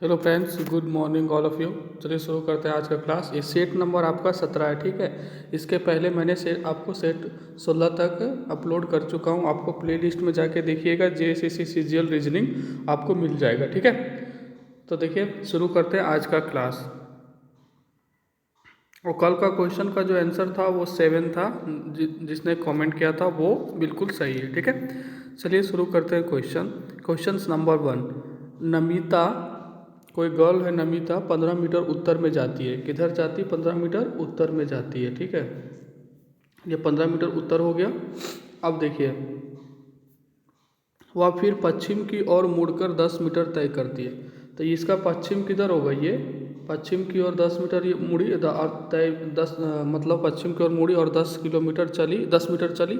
Hello friends, good morning all of you. चलिए शुरू करते हैं आज का क्लास। ये सेट नंबर आपका 17 है, ठीक है। इसके पहले मैंने आपको सेट 16 तक अपलोड कर चुका हूँ। आपको प्लेलिस्ट में जाके देखिएगा, जेएसएससी सीजीएल रीजनिंग आपको मिल जाएगा, ठीक है। तो देखिए शुरू करते हैं आज का क्लास। और कल का क्वेश्चन का जो आंसर था वो 7 था। जिसने कमेंट किया था वो बिल्कुल सही है, ठीक है। चलिए शुरू करते हैं क्वेश्चन नंबर 1। नमिता, कोई गर्ल है नमिता, 15 मीटर उत्तर में जाती है। किधर जाती है? 15 मीटर उत्तर में जाती है, ठीक है। ये 15 मीटर उत्तर हो गया। अब देखिए, वह फिर पश्चिम की ओर मुड़कर 10 मीटर तय करती है। तो इसका पश्चिम किधर होगा? ये पश्चिम की ओर 10 मीटर ये मुड़ी और तय 10 मतलब पश्चिम की ओर मुड़ी और 10 किलोमीटर चली, 10 मीटर चली।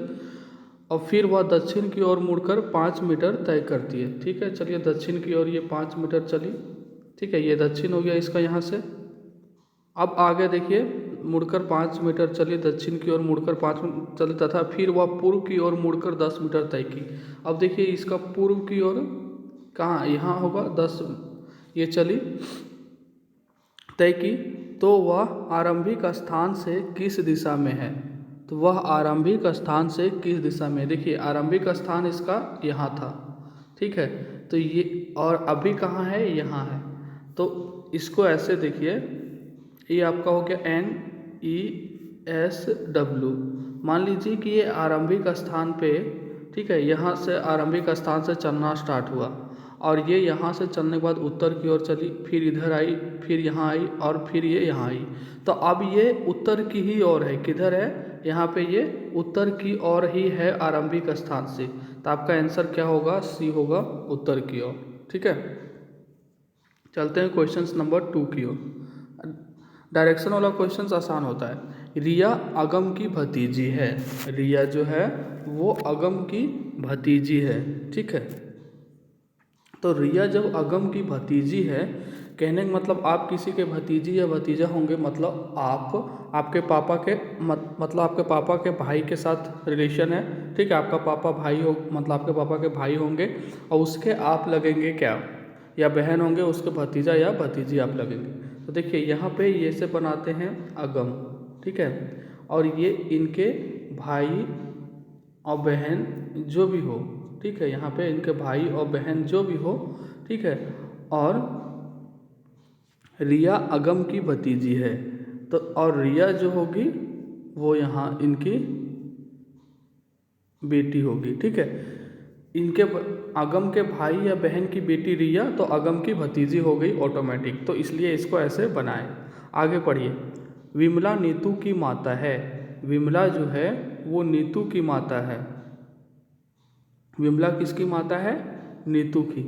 और फिर वह दक्षिण की ओर मुड़कर 5 मीटर तय करती है, ठीक है। चलिए दक्षिण की ओर ये 5 मीटर चली, ठीक है। ये दक्षिण हो गया इसका यहाँ से। अब आगे देखिए, मुड़कर 5 मीटर चली, दक्षिण की ओर मुड़कर 5 चली तथा फिर वह पूर्व की ओर मुड़कर 10 मीटर तय की। अब देखिए इसका पूर्व की ओर कहाँ? यहाँ होगा 10। ये चली, तय की, तो वह आरंभिक स्थान से किस दिशा में है? तो वह आरंभिक स्थान से किस दिशा में? देखिए आरंभिक स्थान इसका यहाँ था, ठीक है। तो ये और अभी कहाँ है? यहाँ है। तो इसको ऐसे देखिए, ये आपका हो गया NESW। मान लीजिए कि ये आरंभिक स्थान पे, ठीक है, यहाँ से आरंभिक स्थान से चलना स्टार्ट हुआ और ये यहाँ से चलने के बाद उत्तर की ओर चली, फिर इधर आई, फिर यहाँ आई और फिर ये यहाँ आई। तो अब ये उत्तर की ही ओर है। किधर है? यहाँ पे ये उत्तर की ओर ही है आरंभिक स्थान से। तो आपका आंसर क्या होगा? सी होगा, उत्तर की ओर, ठीक है। चलते हैं क्वेश्चन नंबर 2 की ओर। डायरेक्शन वाला क्वेश्चन आसान होता है। रिया अगम की भतीजी है। रिया जो है वो अगम की भतीजी है, ठीक है। तो रिया जब अगम की भतीजी है, कहने का मतलब आप किसी के भतीजी या भतीजा होंगे, मतलब आप आपके पापा के मतलब आपके पापा के भाई के साथ रिलेशन है, ठीक है। आपका पापा भाई हो, मतलब आपके पापा के भाई होंगे और उसके आप लगेंगे क्या? या बहन होंगे, उसके भतीजा या भतीजी आप लगेंगे। तो देखिए यहाँ पे ये से बनाते हैं अगम, ठीक है। और ये इनके भाई और बहन जो भी हो, ठीक है। यहाँ पे इनके भाई और बहन जो भी हो, ठीक है। और रिया अगम की भतीजी है, तो और रिया जो होगी वो यहाँ इनकी बेटी होगी, ठीक है। इनके अगम के भाई या बहन की बेटी रिया, तो अगम की भतीजी हो गई ऑटोमेटिक। तो इसलिए इसको ऐसे बनाएं। आगे पढ़िए। विमला नीतू की माता है। विमला जो है वो नीतू की माता है। विमला किसकी माता है? नीतू की,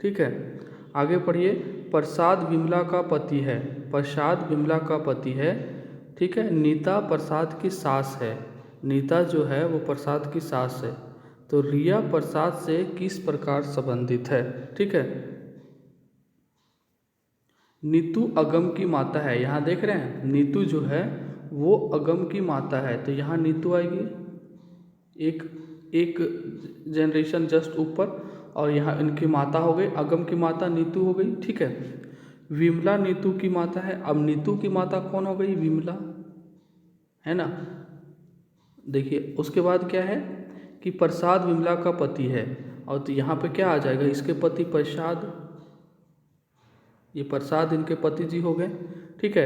ठीक है। आगे पढ़िए। प्रसाद विमला का पति है। प्रसाद विमला का पति है, ठीक है। नीता प्रसाद की सास है। नीता जो है वो प्रसाद की सास है। तो रिया प्रसाद से किस प्रकार संबंधित है, ठीक है। नीतू अगम की माता है। यहाँ देख रहे हैं, नीतू जो है वो अगम की माता है, तो यहाँ नीतू आएगी एक एक जनरेशन जस्ट ऊपर, और यहाँ इनकी माता हो गई, अगम की माता नीतू हो गई, ठीक है। विमला नीतू की माता है। अब नीतू की माता कौन हो गई? विमला, है ना। देखिए उसके बाद क्या है कि प्रसाद विमला का पति है, और तो यहाँ पे क्या आ जाएगा? इसके पति प्रसाद, ये प्रसाद इनके पति जी हो गए, ठीक है।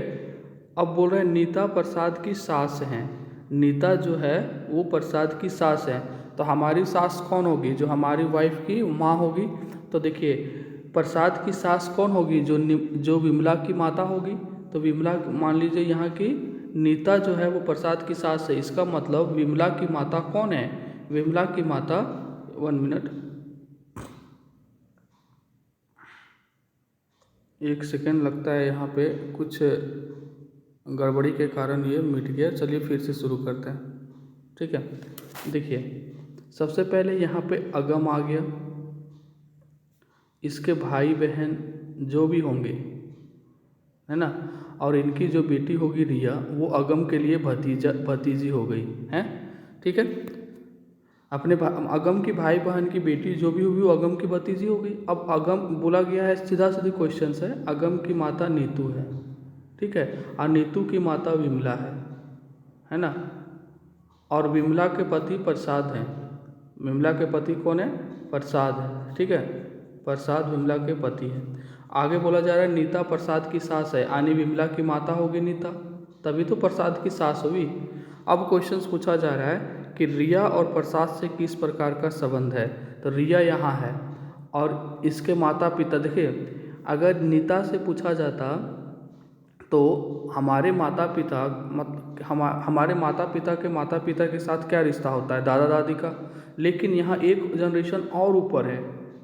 अब बोल रहे हैं नीता प्रसाद की सास हैं। नीता जो है वो प्रसाद की सास है। तो हमारी सास कौन होगी? जो हमारी वाइफ की माँ होगी। तो देखिए प्रसाद की सास कौन होगी? जो विमला की माता होगी। तो विमला, मान लीजिए यहाँ की नीता जो है वो प्रसाद की सास है। इसका मतलब विमला की माता कौन है? विमला की माता, 1 मिनट, 1 सेकेंड लगता है, यहाँ पे कुछ गड़बड़ी के कारण ये मिट गया। चलिए फिर से शुरू करते हैं, ठीक है। देखिए सबसे पहले यहाँ पे अगम आ गया, इसके भाई बहन जो भी होंगे, है ना। और इनकी जो बेटी होगी रिया, वो अगम के लिए भतीजी हो गई है, ठीक है। अपने अगम की भाई बहन की बेटी जो भी हुई वो अगम की भतीजी हो गई। अब अगम बोला गया है, सीधा सीधी क्वेश्चन है, अगम की माता नीतू है, ठीक है, और नीतू की माता विमला है ना, और विमला के पति प्रसाद हैं। विमला के पति कौन है? प्रसाद है, ठीक है, प्रसाद विमला के पति हैं। आगे बोला जा रहा है नीता प्रसाद की सास है, यानी विमला की माता होगी नीता, तभी तो प्रसाद की सास हुई। अब क्वेश्चन पूछा जा रहा है कि रिया और प्रसाद से किस प्रकार का संबंध है। तो रिया यहाँ है और इसके माता पिता, देखिए अगर नीता से पूछा जाता तो हमारे माता पिता हमारे माता पिता के साथ क्या रिश्ता होता है? दादा दादी का। लेकिन यहाँ एक जनरेशन और ऊपर है,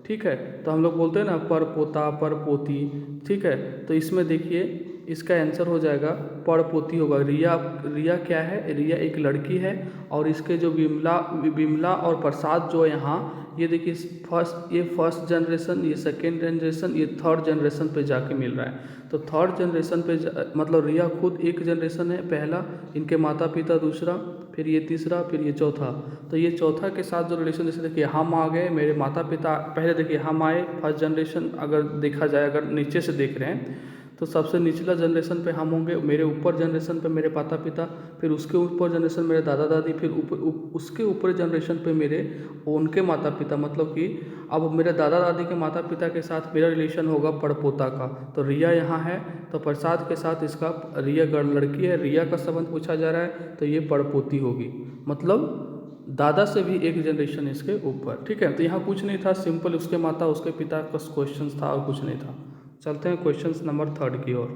ठीक है, तो हम लोग बोलते हैं ना पर पोता पर पोती, ठीक है, तो इसमें देखिए इसका आंसर हो जाएगा पर पोती होगा। रिया रिया क्या है? रिया एक लड़की है और इसके जो विमला और प्रसाद जो है यहाँ, ये देखिए फर्स्ट जनरेशन, ये सेकेंड जनरेशन, ये थर्ड जनरेशन पे जाके मिल रहा है। तो थर्ड जनरेशन पे मतलब रिया खुद एक जनरेशन है पहला, इनके माता पिता दूसरा, फिर ये तीसरा, फिर ये चौथा। तो ये चौथा के साथ जो रिलेशन, जैसे देखिए हम आ गए, मेरे माता पिता पहले, देखिए हम आए फर्स्ट जनरेशन, अगर देखा जाए, अगर नीचे से देख रहे हैं तो सबसे निचला जनरेशन पे हम होंगे, मेरे ऊपर जनरेशन पे मेरे माता पिता, फिर उसके ऊपर जनरेशन मेरे दादा दादी, फिर उसके ऊपर जनरेशन पे मेरे उनके माता पिता, मतलब कि अब मेरे दादा दादी के माता पिता के साथ मेरा रिलेशन होगा पड़पोता का। तो रिया यहाँ है, तो प्रसाद के साथ इसका रिया लड़की है, रिया का संबंध पूछा जा रहा है, तो ये पड़पोती होगी, मतलब दादा से भी एक जनरेशन इसके ऊपर, ठीक है। तो यहाँ कुछ नहीं था, सिंपल उसके माता उसके पिता का क्वेश्चन था और कुछ नहीं था। चलते हैं क्वेश्चन नंबर 3 की ओर।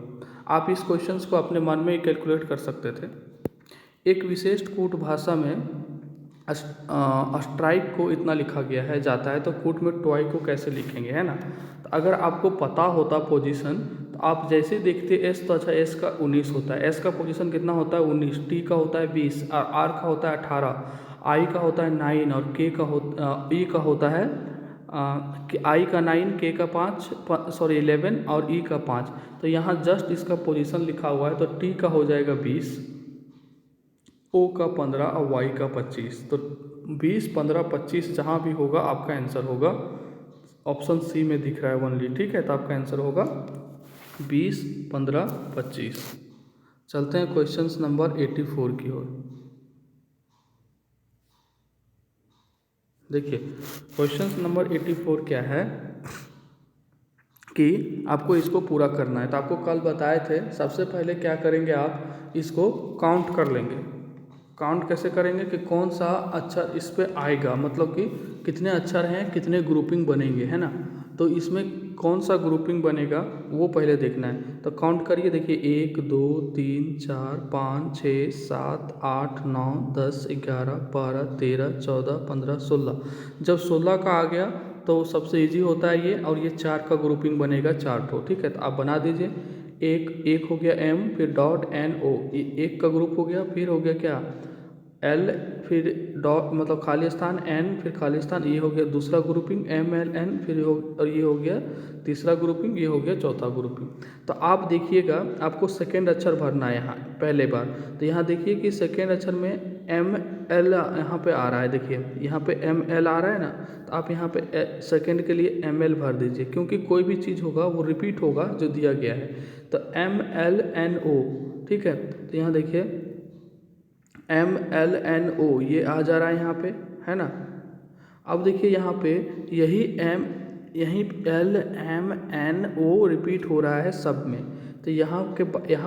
आप इस क्वेश्चन को अपने मन में ही कैलकुलेट कर सकते थे। एक विशेष कूट भाषा में स्ट्राइक को इतना लिखा गया है जाता है, तो कूट में टॉय को कैसे लिखेंगे, है ना। तो अगर आपको पता होता पोजीशन, तो आप जैसे देखते एस, तो अच्छा एस का 19 होता है, एस का पोजीशन कितना होता है 19, टी का होता है 20, और आर का होता है 18, आई का होता है 9, और के का ई का होता है आई का 9, के का 11 और ई का 5। तो यहाँ जस्ट इसका पोजीशन लिखा हुआ है, तो टी का हो जाएगा 20, ओ का 15 और वाई का 25। तो 20, 15, 25 जहाँ भी होगा आपका आंसर होगा ऑप्शन सी में दिख रहा है ओनली, ठीक है, तो आपका आंसर होगा 20, 15, 25। चलते हैं क्वेश्चन नंबर 84 की ओर। देखिए क्वेश्चन नंबर 84 क्या है कि आपको इसको पूरा करना है। तो आपको कल बताए थे, सबसे पहले क्या करेंगे, आप इसको काउंट कर लेंगे। काउंट कैसे करेंगे कि कौन सा अक्षर इस पे आएगा, मतलब कि कितने अक्षर हैं, कितने ग्रुपिंग बनेंगे, है ना। तो इसमें कौन सा ग्रुपिंग बनेगा वो पहले देखना है। तो काउंट करिए, देखिए 1 2 3 4 5 6 7 8 9 10 11 12 13 14 15 16। जब 16 का आ गया तो सबसे इजी होता है ये, और ये 4 का ग्रुपिंग बनेगा 4 ठो, ठीक है। तो आप बना दीजिए। एक हो गया एम, फिर डॉट एन ओ, एक का ग्रुप हो गया, फिर हो गया क्या एल, फिर डॉट मतलब खाली स्थान एन, फिर खाली स्थान, ये हो गया दूसरा ग्रुपिंग एम एल एन, फिर और ये हो गया तीसरा ग्रुपिंग, ये हो गया चौथा ग्रुपिंग। तो आप देखिएगा आपको सेकेंड अक्षर भरना है यहाँ पहले बार। तो यहाँ देखिए कि सेकेंड अक्षर में एम एल यहाँ पे आ रहा है, देखिए यहाँ पे एम एल आ रहा है ना, तो आप यहाँ पे सेकेंड के लिए एम एल भर दीजिए, क्योंकि कोई भी चीज़ होगा वो रिपीट होगा जो दिया गया है। तो एम एल एन ओ, ठीक है। तो यहाँ देखिए एम एल एन ओ ये आ जा रहा है यहाँ पे, है ना। अब देखिए यहाँ पे यही L M N O repeat हो रहा है सब में। तो यहाँ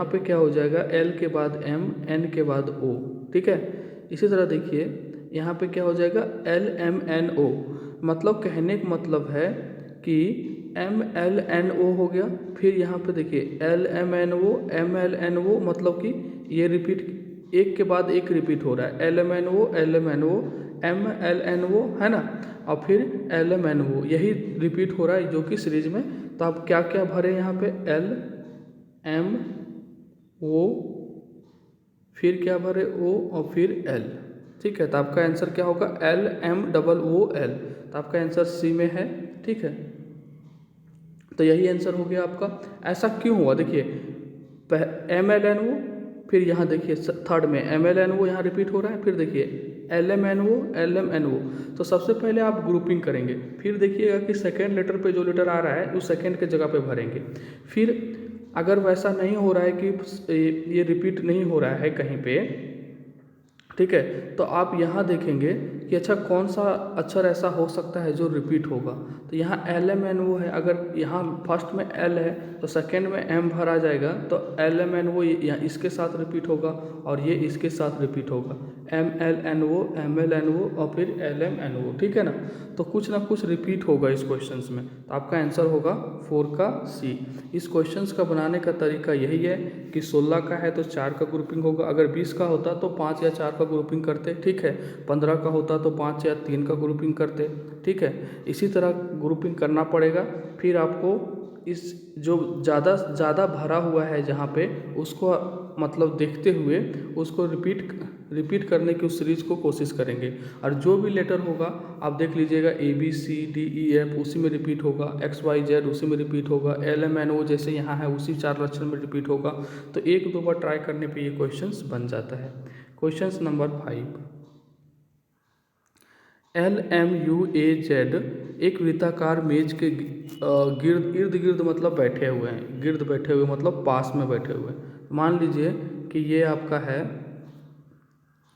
पे क्या हो जाएगा, एल के बाद एम, एन के बाद ओ, ठीक है। इसी तरह देखिए यहाँ पे क्या हो जाएगा, एल एम एन ओ, मतलब कहने का मतलब है कि एम एल एन ओ हो गया, फिर यहाँ पे देखिए L M N O, M L N O, मतलब कि ये रिपीट एक के बाद एक रिपीट हो रहा है, L M N O, L M N O, M L N O, है ना, और फिर एल एम एन ओ, यही रिपीट हो रहा है जो कि सीरीज में। तो आप क्या क्या भरे यहाँ पे, एल एम ओ, फिर क्या भरे ओ, और फिर एल, ठीक है। तो आपका आंसर क्या होगा, L M double O L. तो आपका आंसर सी में है, ठीक है। तो यही आंसर हो गया आपका। ऐसा क्यों हुआ, देखिए एम एल एन ओ, फिर यहाँ देखिए थर्ड में एम एल एन ओ यहाँ रिपीट हो रहा है, फिर देखिए LMNO LMNO। तो सबसे पहले आप ग्रुपिंग करेंगे, फिर देखिएगा कि सेकेंड लेटर पे जो लेटर आ रहा है उस सेकेंड के जगह पे भरेंगे। फिर अगर वैसा नहीं हो रहा है कि ये रिपीट नहीं हो रहा है कहीं पे, ठीक है, तो आप यहाँ देखेंगे कि अच्छा कौन सा अक्षर ऐसा हो सकता है जो रिपीट होगा। तो यहाँ LMNO है, अगर यहाँ फर्स्ट में L है तो सेकेंड में M भरा जाएगा, तो LMNO यहाँ इसके साथ रिपीट होगा और ये इसके साथ रिपीट होगा, MLNO MLNO और फिर LMNO, ठीक है ना। तो कुछ ना कुछ रिपीट होगा इस क्वेश्चंस में, तो आपका आंसर होगा 4 का C। इस क्वेश्चंस का बनाने का तरीका यही है कि 16 का है तो 4 का ग्रुपिंग होगा, अगर 20 का होता तो 5 या 4 का ग्रुपिंग करते, ठीक है, 15 का होता तो 5 या 3 का ग्रुपिंग करते, ठीक है। इसी तरह ग्रुपिंग करना पड़ेगा। फिर आपको इस जो ज़्यादा भरा हुआ है जहाँ पे उसको मतलब देखते हुए उसको रिपीट करने की उस सीरीज को कोशिश करेंगे। और जो भी लेटर होगा आप देख लीजिएगा ABCDEF उसी में रिपीट होगा, XYZ उसी में रिपीट होगा, LMNO जैसे यहाँ है उसी 4 लक्षण में रिपीट होगा। तो 1-2 बार ट्राई करने पे ये क्वेश्चंस बन जाता है। क्वेश्चंस नंबर 5, LMUAZ एक वृत्ताकार मेज के इर्द गिर्द मतलब बैठे हुए हैं, गिर्द बैठे हुए मतलब पास में बैठे हुए हैं। मान लीजिए कि ये आपका है,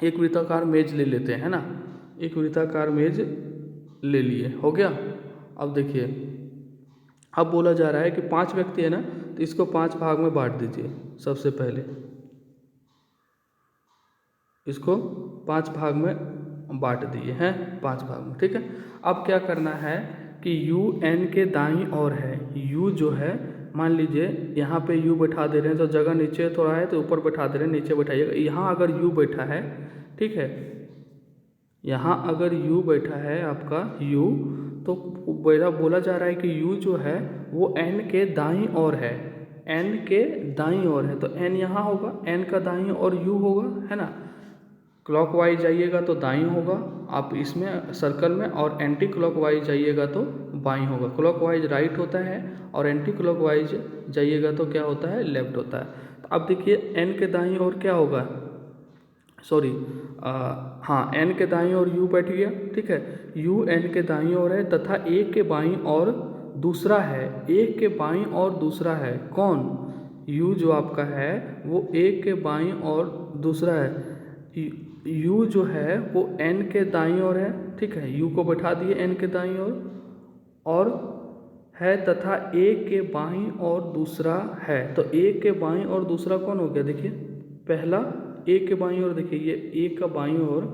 एक वृत्ताकार मेज ले लेते हैं ना, एक वृत्ताकार मेज ले लिए, हो गया। अब देखिए, अब बोला जा रहा है कि 5 व्यक्ति है ना, तो इसको 5 भाग में बांट दीजिए। सबसे पहले इसको 5 भाग में बांट दिए हैं, 5 भाग में, ठीक है। अब क्या करना है कि UN के दाईं ओर है, U जो है मान लीजिए यहाँ पे U बैठा दे रहे हैं, तो जगह नीचे थोड़ा है तो ऊपर बैठा दे रहे हैं, नीचे बैठाइएगा। यहाँ अगर U बैठा है, ठीक है, यहाँ अगर U बैठा है आपका U, तो बोला जा रहा है कि U जो है वो N के दाईं ओर है, N के दाईं ओर है, तो N यहाँ होगा, N का दाईं ओर U होगा, है ना। क्लॉकवाइज जाइएगा तो दाईं होगा आप इसमें सर्कल में, और एंटी क्लॉकवाइज जाइएगा तो बाईं होगा। क्लॉकवाइज राइट होता है और एंटी क्लॉकवाइज जाइएगा तो क्या होता है, लेफ्ट होता है। तो अब देखिए एन के दाईं ओर क्या होगा, सॉरी हाँ, एन के दाईं ओर यू बैठ गया, ठीक है। यू एन के दाईं ओर है तथा एक के बाईं ओर दूसरा है, एक के बाईं ओर दूसरा है, कौन, यू जो आपका है वो एक के बाईं ओर दूसरा है। U जो है वो N के दाईं ओर है, ठीक है, U को बैठा दिए N के दाईं ओर, और है तथा एक के बाईं ओर दूसरा है। तो एक के बाईं ओर दूसरा कौन हो गया, देखिए पहला एक के बाईं ओर, देखिए ये एक का बाईं ओर,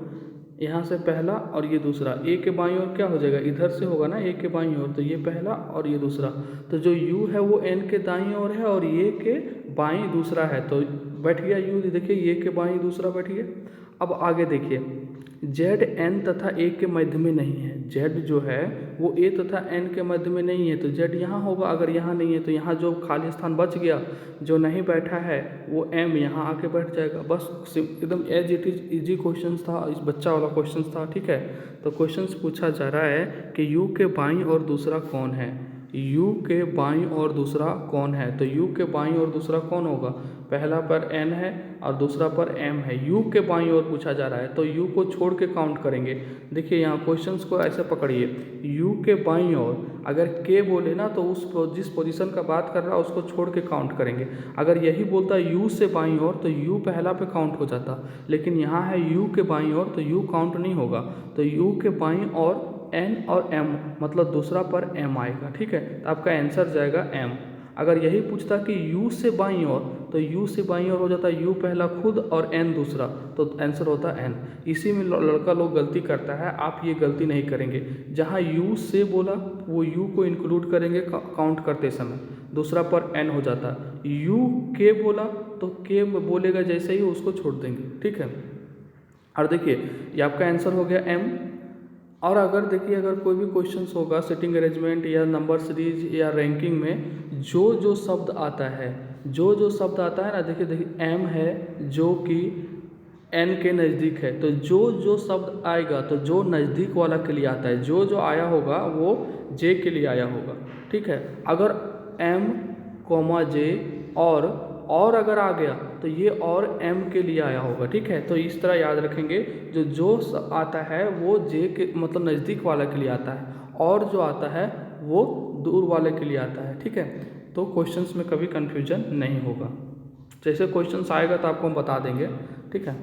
यहाँ से पहला और ये दूसरा, एक के बाईं ओर क्या हो जाएगा, इधर से होगा ना एक के बाईं ओर, तो ये पहला और ये दूसरा। तो जो U है वो N के दाईं ओर है और ये के बाईं दूसरा है, तो बैठ गया U, देखिए ये के बाईं दूसरा बैठ गया। अब आगे देखिए, Z N तथा A के मध्य में नहीं है, Z जो है वो A तथा N के मध्य में नहीं है, तो Z यहाँ होगा, अगर यहाँ नहीं है तो यहाँ जो खाली स्थान बच गया जो नहीं बैठा है वो M यहाँ आके बैठ जाएगा। बस एकदम as it is easy question था, इस बच्चा वाला क्वेश्चन था, ठीक है। तो क्वेश्चन पूछा जा रहा है कि U के बाईं और दूसरा कौन है, U के बाईं और दूसरा कौन है। तो U के बाईं और दूसरा कौन होगा, पहला पर N है और दूसरा पर M है, U के बाईं ओर पूछा जा रहा है, तो U को छोड़ के काउंट करेंगे। देखिए यहाँ क्वेश्चंस को ऐसे पकड़िए, U के बाईं ओर अगर K बोले ना तो उस जिस पोजीशन का बात कर रहा है उसको छोड़ के काउंट करेंगे। अगर यही बोलता U से बाईं ओर तो U पहला पे काउंट हो जाता, लेकिन यहाँ है U के बाईं ओर तो U काउंट नहीं होगा। तो U के बाईं ओर N और M मतलब दूसरा पर M आएगा, ठीक है, तो आपका आंसर जाएगा M। अगर यही पूछता कि U से बाईं ओर तो U से बाईं ओर हो जाता U पहला खुद और N दूसरा, तो आंसर होता N। इसी में लड़का लोग गलती करता है, आप ये गलती नहीं करेंगे। जहाँ U से बोला वो U को इंक्लूड करेंगे काउंट करते समय, दूसरा पर N हो जाता। U के बोला तो K बोलेगा जैसे ही उसको छोड़ देंगे, ठीक है। और देखिए ये आपका आंसर हो गया M। और अगर देखिए अगर कोई भी क्वेश्चंस होगा सिटिंग अरेंजमेंट या नंबर सीरीज या रैंकिंग में, जो शब्द आता है, जो शब्द आता है ना, देखिए M है जो कि N के नज़दीक है, तो जो शब्द आएगा तो जो नज़दीक वाला के लिए आता है, जो आया होगा वो J के लिए आया होगा, ठीक है। अगर M, J और और अगर आ गया तो ये और m के लिए आया होगा, ठीक है। तो इस तरह याद रखेंगे, जो आता है वो j के मतलब नज़दीक वाला के लिए आता है, और जो आता है वो दूर वाले के लिए आता है, ठीक है। तो क्वेश्चंस में कभी कन्फ्यूजन नहीं होगा, जैसे क्वेश्चंस आएगा तो आपको हम बता देंगे, ठीक है।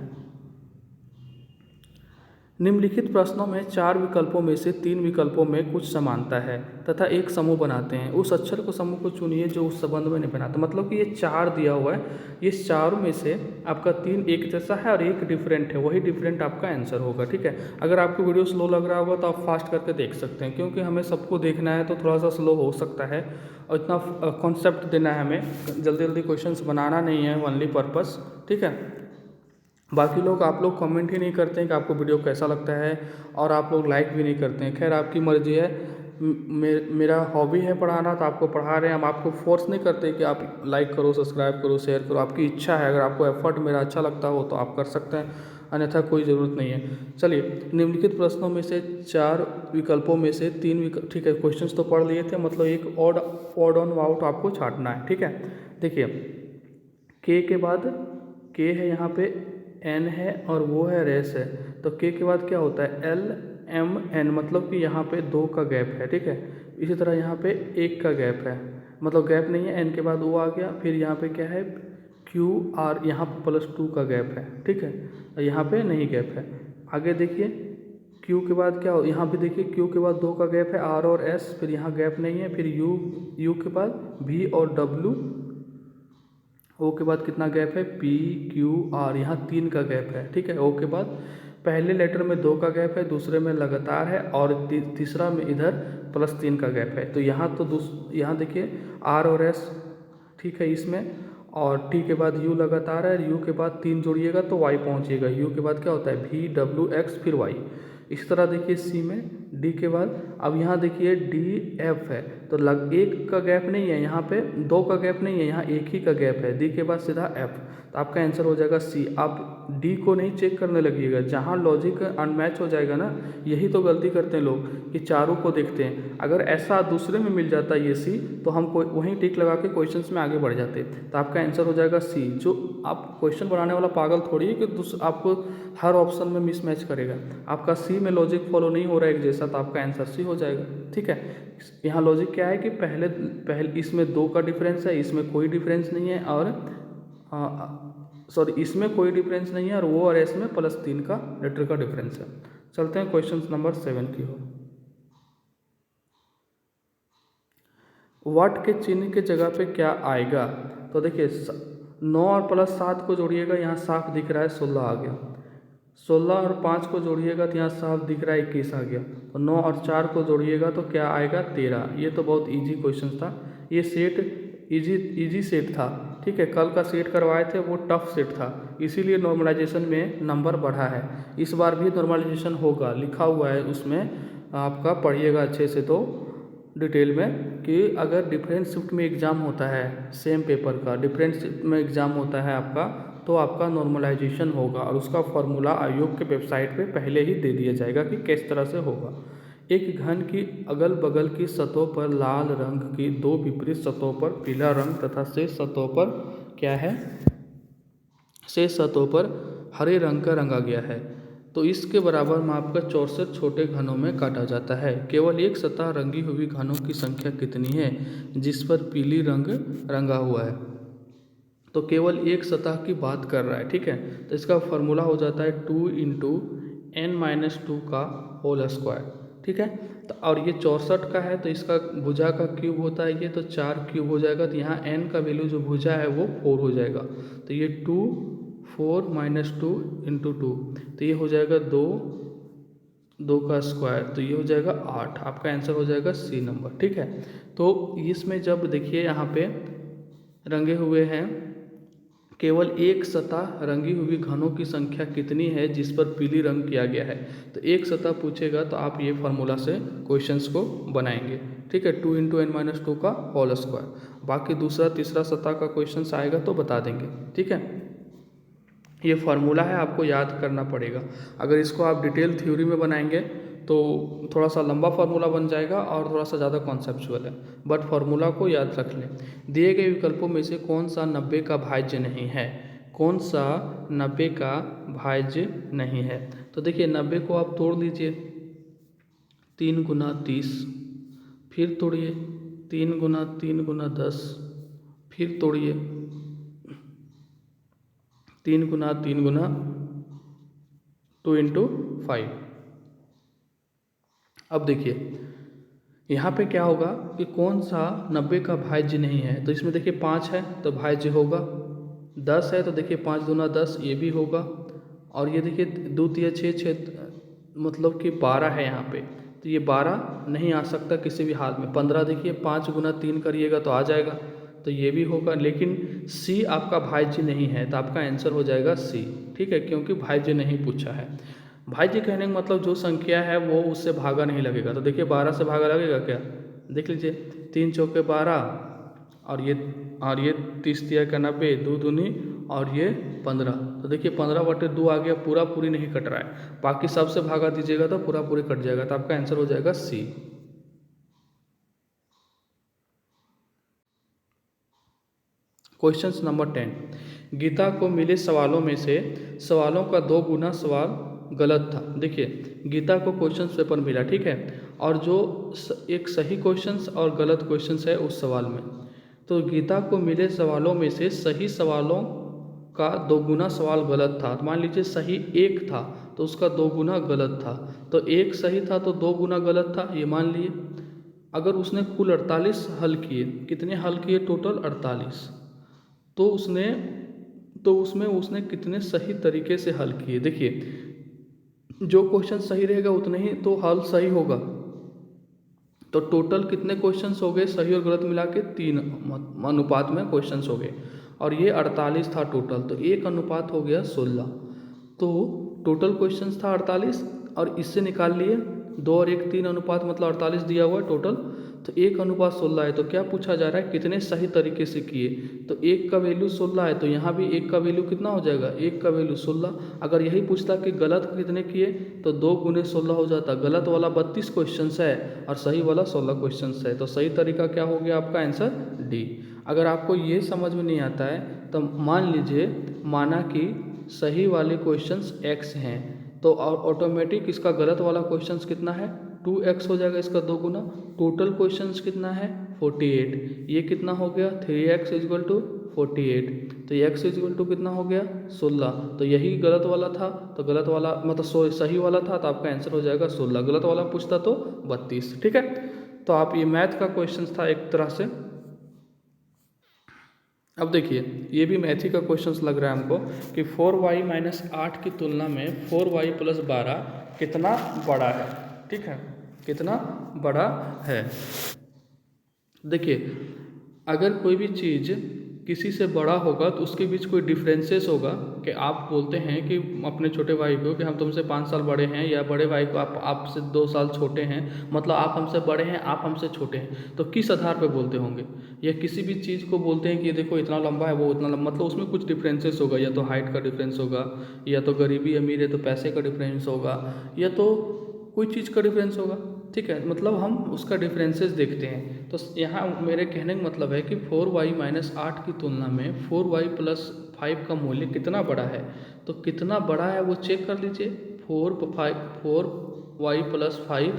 निम्नलिखित प्रश्नों में 4 विकल्पों में से 3 विकल्पों में कुछ समानता है तथा एक समूह बनाते हैं। उस अक्षर को समूह को चुनिए जो उस संबंध में नहीं बनाता। मतलब कि ये 4 दिया हुआ है, ये 4 में से आपका 3 एक जैसा है और एक डिफरेंट है, वही डिफरेंट आपका आंसर होगा, ठीक है। अगर आपको वीडियो स्लो लग रहा होगा तो आप फास्ट करके देख सकते हैं, क्योंकि हमें सबको देखना है तो थोड़ा सा स्लो हो सकता है, और इतना कॉन्सेप्ट देना है हमें, जल्दी जल्दी क्वेश्चंस बनाना नहीं है, ओनली पर्पस, ठीक है। बाकी लोग आप लोग कमेंट ही नहीं करते हैं कि आपको वीडियो कैसा लगता है, और आप लोग लाइक भी नहीं करते हैं। खैर आपकी मर्जी है, मेरा हॉबी है पढ़ाना, तो आपको पढ़ा रहे हैं, हम आपको फोर्स नहीं करते कि आप लाइक करो, सब्सक्राइब करो, शेयर करो, आपकी इच्छा है। अगर आपको एफर्ट मेरा अच्छा लगता हो तो आप कर सकते हैं, अन्यथा कोई ज़रूरत नहीं है। चलिए, निम्नलिखित प्रश्नों में से 4 विकल्पों में से 3 विकल्प, ठीक है। क्वेश्चंस तो पढ़ लिए थे, मतलब एक ऑड ऑन आउट आपको छांटना है, ठीक है। देखिए, के के बाद के है, यहाँ पे एन है और वो है रेस है, तो के के बाद क्या होता है एल एम एन, मतलब कि यहाँ पे 2 का गैप है, ठीक है। इसी तरह यहाँ पे 1 का गैप है, मतलब गैप नहीं है, एन के बाद वो आ गया, फिर यहाँ पे क्या है क्यू आर, यहाँ पे +2 का गैप है, ठीक है। यहाँ पे नहीं गैप है। आगे देखिए, क्यू के बाद क्या हो, यहाँ पे देखिए क्यू के बाद 2 का गैप है, आर और एस, फिर यहाँ गैप नहीं है, फिर यू के बाद वी और डब्ल्यू, ओ के बाद कितना गैप है पी क्यू आर, यहाँ 3 का गैप है, ठीक है। ओ के बाद पहले लेटर में 2 का गैप है, दूसरे में लगातार है, और तीसरा में इधर +3 का गैप है। तो यहाँ तो यहाँ देखिए आर और एस, ठीक है, इसमें, और टी के बाद यू लगातार है, यू के बाद 3 जोड़िएगा तो वाई पहुँचिएगा, यू के बाद क्या होता है वी डब्ल्यू एक्स फिर वाई। इस तरह देखिए सी में डी के बाद, अब यहाँ देखिए डी एफ है, तो 1 का गैप नहीं है, यहाँ पे 2 का गैप नहीं है, यहाँ 1 ही का गैप है, डी के बाद सीधा एफ, तो आपका आंसर हो जाएगा सी। आप डी को नहीं चेक करने लगिएगा, जहाँ लॉजिक अनमैच हो जाएगा ना, यही तो गलती करते हैं लोग कि चारों को देखते हैं। अगर ऐसा दूसरे में मिल जाता ये सी, तो हम वहीं टिक लगा के क्वेश्चंस में आगे बढ़ जाते, तो आपका आंसर हो जाएगा सी। जो आप क्वेश्चन बनाने वाला पागल थोड़ी है कि आपको हर ऑप्शन में मिसमैच करेगा, आपका सी में लॉजिक फॉलो नहीं हो रहा है एक जैसा, तो आपका आंसर सी हो जाएगा, ठीक है। यहाँ लॉजिक क्या है कि पहले इसमें 2 का डिफरेंस है, इसमें कोई डिफरेंस नहीं है, और सॉरी इसमें कोई डिफरेंस नहीं है, और वो और एस में +3 का लेटर का डिफरेंस है। चलते हैं क्वेश्चन नंबर 7 की ओर। वाट के चिन्ह के जगह पे क्या आएगा, तो देखिए 9 और +7 को जोड़िएगा, यहाँ साफ दिख रहा है 16 आ गया, 16 और 5 को जोड़िएगा तो यहाँ साफ दिख रहा है 21 आ गया, तो 9 और 4 को जोड़िएगा तो क्या आएगा 13। ये तो बहुत इजी क्वेश्चन था, ये सेट इजी सेट था, ठीक है। कल का सेट करवाए थे वो टफ सेट था, इसीलिए नॉर्मलाइजेशन में नंबर बढ़ा है। इस बार भी नॉर्मलाइजेशन होगा, लिखा हुआ है उसमें, आपका पढ़िएगा अच्छे से तो डिटेल में, कि अगर डिफरेंट शिफ्ट में एग्ज़ाम होता है, सेम पेपर का डिफरेंट शिफ्ट में एग्ज़ाम होता है आपका, तो आपका नॉर्मलाइजेशन होगा, और उसका फॉर्मूला आयोग के वेबसाइट पे पहले ही दे दिया जाएगा कि किस तरह से होगा। एक घन की अगल बगल की सतहों पर लाल रंग की 2 विपरीत सतहों पर पीला रंग तथा शेष सतहों पर क्या है, शेष सतहों पर हरे रंग का रंगा गया है, तो इसके बराबर माप का 64 छोटे घनों में काटा जाता है। केवल एक सतह रंगी हुई घनों की संख्या कितनी है जिस पर पीली रंग रंगा हुआ है, तो केवल एक सतह की बात कर रहा है, ठीक है। तो इसका फॉर्मूला हो जाता है 2 × n-2 का होल स्क्वायर, ठीक है। तो और ये 64 का है, तो इसका भुजा का क्यूब होता है ये, तो 4 क्यूब हो जाएगा, तो यहाँ n का वैल्यू जो भुजा है वो 4 हो जाएगा, तो ये 2 4 - 2 × 2, तो ये हो जाएगा 2 का स्क्वायर, तो ये हो जाएगा 8, आपका आंसर हो जाएगा सी नंबर, ठीक है। तो इसमें जब देखिए यहाँ पे रंगे हुए हैं, केवल एक सतह रंगी हुई घनों की संख्या कितनी है जिस पर पीली रंग किया गया है, तो एक सतह पूछेगा तो आप ये फार्मूला से क्वेश्चंस को बनाएंगे, ठीक है। 2 × n-2 का होल स्क्वायर, बाकी दूसरा तीसरा सतह का क्वेश्चंस आएगा तो बता देंगे, ठीक है। ये फार्मूला है, आपको याद करना पड़ेगा। अगर इसको आप डिटेल थ्योरी में बनाएंगे तो थोड़ा सा लंबा फार्मूला बन जाएगा और थोड़ा सा ज़्यादा कॉन्सेप्चुअल है, बट फार्मूला को याद रख लें। दिए गए विकल्पों में से कौन सा 90 का भाज्य नहीं है, कौन सा 90 का भाज्य नहीं है। तो देखिए 90 को आप तोड़ लीजिए, 3 गुना 30, फिर तोड़िए 3 गुना 3 गुना 10, फिर तोड़िए 3 गुना 3 गुना 2 इंटू 5। अब देखिए यहाँ पे क्या होगा कि कौन सा 90 का भाज्य नहीं है। तो इसमें देखिए 5 है तो भाज्य होगा, 10 है तो देखिए 5 दूना 10 ये भी होगा, और ये देखिए 2 तिया 6 मतलब कि 12 है यहाँ पे, तो ये 12 नहीं आ सकता किसी भी हाल में। 15 देखिए 5 गुना 3 करिएगा तो आ जाएगा, तो ये भी होगा, लेकिन सी आपका भाज्य नहीं है, तो आपका आंसर हो जाएगा सी। ठीक है, क्योंकि भाज्य नहीं पूछा है। भाज्य कहने का मतलब जो संख्या है वो उससे भागा नहीं लगेगा। तो देखिए 12 से भागा लगेगा क्या, देख लीजिए 3 चौके 12 और ये 30 तिया का 90, 2 दूनी और ये 15। तो देखिए 15/2 आ गया, पूरा पूरी नहीं कट रहा है, बाकी सबसे भागा दीजिएगा तो पूरा पूरी कट जाएगा, तो आपका आंसर हो जाएगा सी। क्वेश्चन नंबर 10, गीता को मिले सवालों में से सवालों का 2 गुना सवाल गलत था। देखिए गीता को क्वेश्चन पेपर मिला, ठीक है, और जो एक सही क्वेश्चंस और गलत क्वेश्चंस है उस सवाल में, तो गीता को मिले सवालों में से सही सवालों का 2 गुना सवाल गलत था। मान लीजिए सही 1 था तो उसका 2 गुना गलत था, तो 1 सही था तो 2 गुना गलत था, ये मान लिए। अगर उसने कुल 48 हल किए, कितने हल किए टोटल 48, तो उसमें उसने कितने सही तरीके से हल किए। देखिए जो क्वेश्चन सही रहेगा उतने ही तो हल सही होगा, तो टोटल कितने क्वेश्चंस हो गए सही और गलत मिला के 3 अनुपात में क्वेश्चंस हो गए, और ये 48 था टोटल, तो 1 अनुपात हो गया 16। तो टोटल क्वेश्चंस था 48 और इससे निकाल लिए 2 और 1 3 अनुपात, मतलब 48 दिया हुआ है टोटल, तो 1 अनुपात 16 है। तो क्या पूछा जा रहा है, कितने सही तरीके से किए, तो 1 का वैल्यू 16 है, तो यहाँ भी 1 का वैल्यू कितना हो जाएगा, 1 का वैल्यू 16। अगर यही पूछता कि गलत कितने किए तो 2 गुने 16 हो जाता। गलत वाला 32 क्वेश्चन है और सही वाला 16 क्वेश्चन है, तो सही तरीका क्या हो गया आपका आंसर डी। अगर आपको ये समझ में नहीं आता है तो मान लीजिए, माना कि सही वाले क्वेश्चंस x हैं, तो ऑटोमेटिक इसका गलत वाला क्वेश्चंस कितना है 2x हो जाएगा, इसका 2 गुना। टोटल क्वेश्चंस कितना है 48, ये कितना हो गया 3x इक्वल टू 48, तो x इक्वल टू कितना हो गया 16, तो यही गलत वाला था, तो गलत वाला मतलब सही वाला था, तो आपका आंसर हो जाएगा 16, गलत वाला पूछता तो 32। ठीक है, तो आप ये मैथ का क्वेश्चन था एक तरह से। अब देखिए ये भी मैथ ही का क्वेश्चन लग रहा है हमको कि 4y माइनस 8 की तुलना में 4y प्लस 12 कितना बड़ा है। ठीक है, कितना बड़ा है। देखिए अगर कोई भी चीज़ किसी से बड़ा होगा तो उसके बीच कोई डिफरेंसेस होगा, कि आप बोलते हैं कि अपने छोटे भाई को कि हम तुमसे 5 साल बड़े हैं, या बड़े भाई को आपसे 2 साल छोटे हैं, मतलब आप हमसे बड़े हैं आप हमसे छोटे हैं, तो किस आधार पे बोलते होंगे। या किसी भी चीज़ को बोलते हैं कि ये देखो इतना लंबा है वो उतना लंबा, मतलब उसमें कुछ डिफरेंसेस होगा, या तो हाइट का डिफरेंस होगा, या तो गरीबी अमीर है तो पैसे का डिफरेंस होगा, या तो कोई चीज़ का डिफरेंस होगा। ठीक है, मतलब हम उसका डिफरेंसेस देखते हैं। तो यहाँ मेरे कहने का मतलब है कि 4y माइनस 8 की तुलना में 4y प्लस 5 का मूल्य कितना बड़ा है, तो कितना बड़ा है वो चेक कर लीजिए। 4y प्लस 5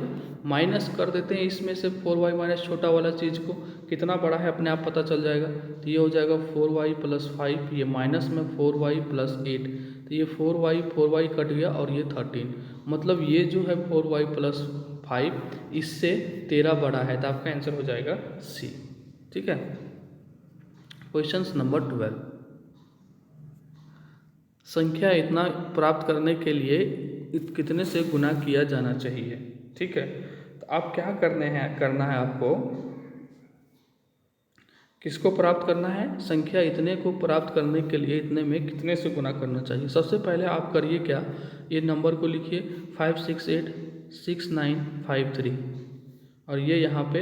माइनस कर देते हैं इसमें से 4y माइनस छोटा वाला चीज़ को, कितना बड़ा है अपने आप पता चल जाएगा। तो ये हो जाएगा 4y प्लस 5, ये माइनस में 4y प्लस 8, तो ये 4y कट गया और ये 13, मतलब ये जो है 4y प्लस 5 इससे 13 बड़ा है, तो आपका आंसर हो जाएगा सी। ठीक है, क्वेश्चन नंबर 12, संख्या इतना प्राप्त करने के लिए कितने से गुना किया जाना चाहिए। ठीक है, तो आप क्या करना है आपको, किसको प्राप्त करना है, संख्या इतने को प्राप्त करने के लिए इतने में कितने से गुना करना चाहिए। सबसे पहले आप करिए क्या, ये नंबर को लिखिए 5686953, और ये यहाँ पे